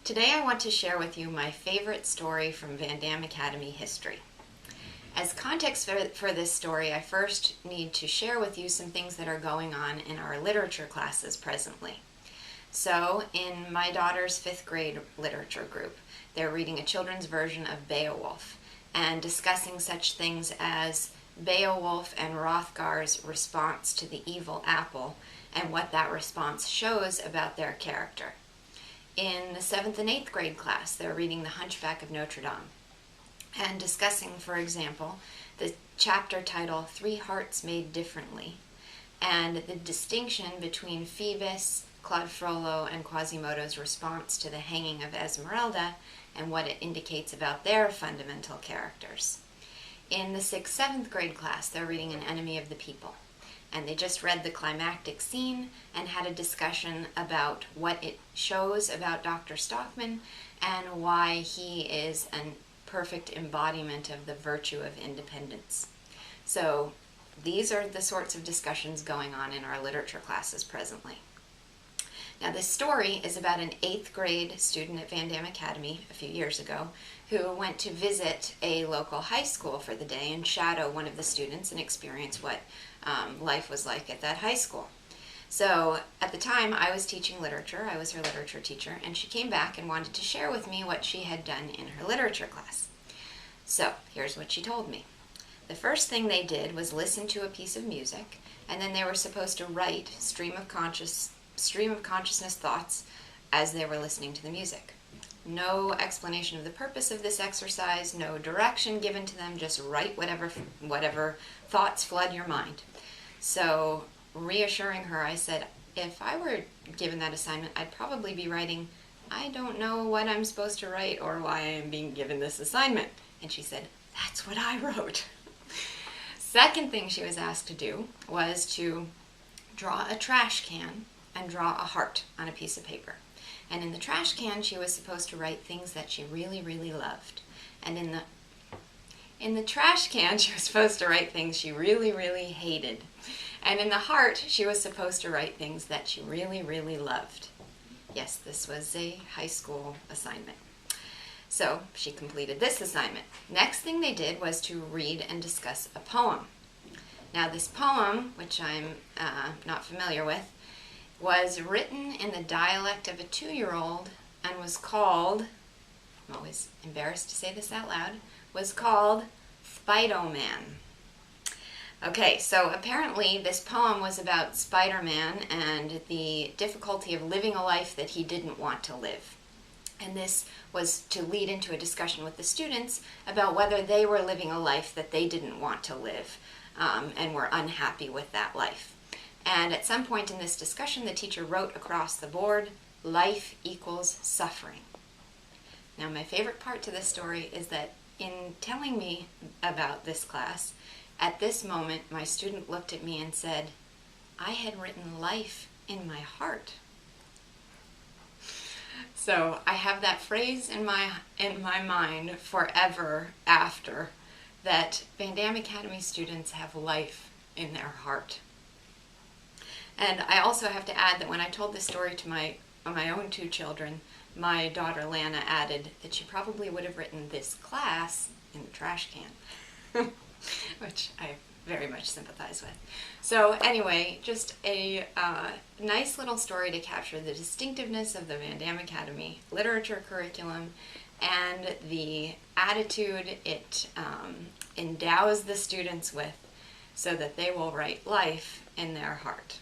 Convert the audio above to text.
Today I want to share with you my favorite story from VanDamme Academy history. As context for this story, I first need to share with you some things that are going on in our literature classes presently. So, in my daughter's 5th grade literature group, they're reading a children's version of Beowulf and discussing such things as Beowulf and Hrothgar's response to the evil apple and what that response shows about their character. In the 7th and 8th grade class, they're reading The Hunchback of Notre Dame and discussing, for example, the chapter title, Three Hearts Made Differently, and the distinction between Phoebus, Claude Frollo, and Quasimodo's response to the hanging of Esmeralda and what it indicates about their fundamental characters. In the 6th, 7th grade class, they're reading An Enemy of the People, and they just read the climactic scene and had a discussion about what it shows about Dr. Stockman and why he is a perfect embodiment of the virtue of independence. So these are the sorts of discussions going on in our literature classes presently. Now, this story is about an 8th grade student at VanDamme Academy a few years ago who went to visit a local high school for the day and shadow one of the students and experience what life was like at that high school. So at the time, I was teaching literature. I was her literature teacher, and she came back and wanted to share with me what she had done in her literature class. So here's what she told me. The first thing they did was listen to a piece of music, and then they were supposed to write stream of consciousness thoughts as they were listening to the music. No explanation of the purpose of this exercise, no direction given to them, just write whatever thoughts flood your mind. So, reassuring her, I said, if I were given that assignment, I'd probably be writing, I don't know what I'm supposed to write or why I am being given this assignment. And she said, that's what I wrote. Second thing she was asked to do was to draw a trash can and draw a heart on a piece of paper. And in the trash can, she was supposed to write things that she really, really loved. And in the trash can, she was supposed to write things she really, really hated. And in the heart, she was supposed to write things that she really, really loved. Yes, this was a high school assignment. So she completed this assignment. Next thing they did was to read and discuss a poem. Now, this poem, which I'm not familiar with, was written in the dialect of a 2-year-old and was called, I'm always embarrassed to say this out loud, was called Spider-Man. Okay, so apparently this poem was about Spider-Man and the difficulty of living a life that he didn't want to live. And this was to lead into a discussion with the students about whether they were living a life that they didn't want to live and were unhappy with that life. And at some point in this discussion, the teacher wrote across the board, life equals suffering. Now, my favorite part to this story is that in telling me about this class, at this moment, my student looked at me and said, I had written life in my heart. So I have that phrase in my mind forever after, that VanDamme Academy students have life in their heart. And I also have to add that when I told this story to my own 2 children, my daughter Lana added that she probably would have written this class in the trash can, which I very much sympathize with. So anyway, just a nice little story to capture the distinctiveness of the VanDamme Academy literature curriculum and the attitude it endows the students with so that they will write life in their heart.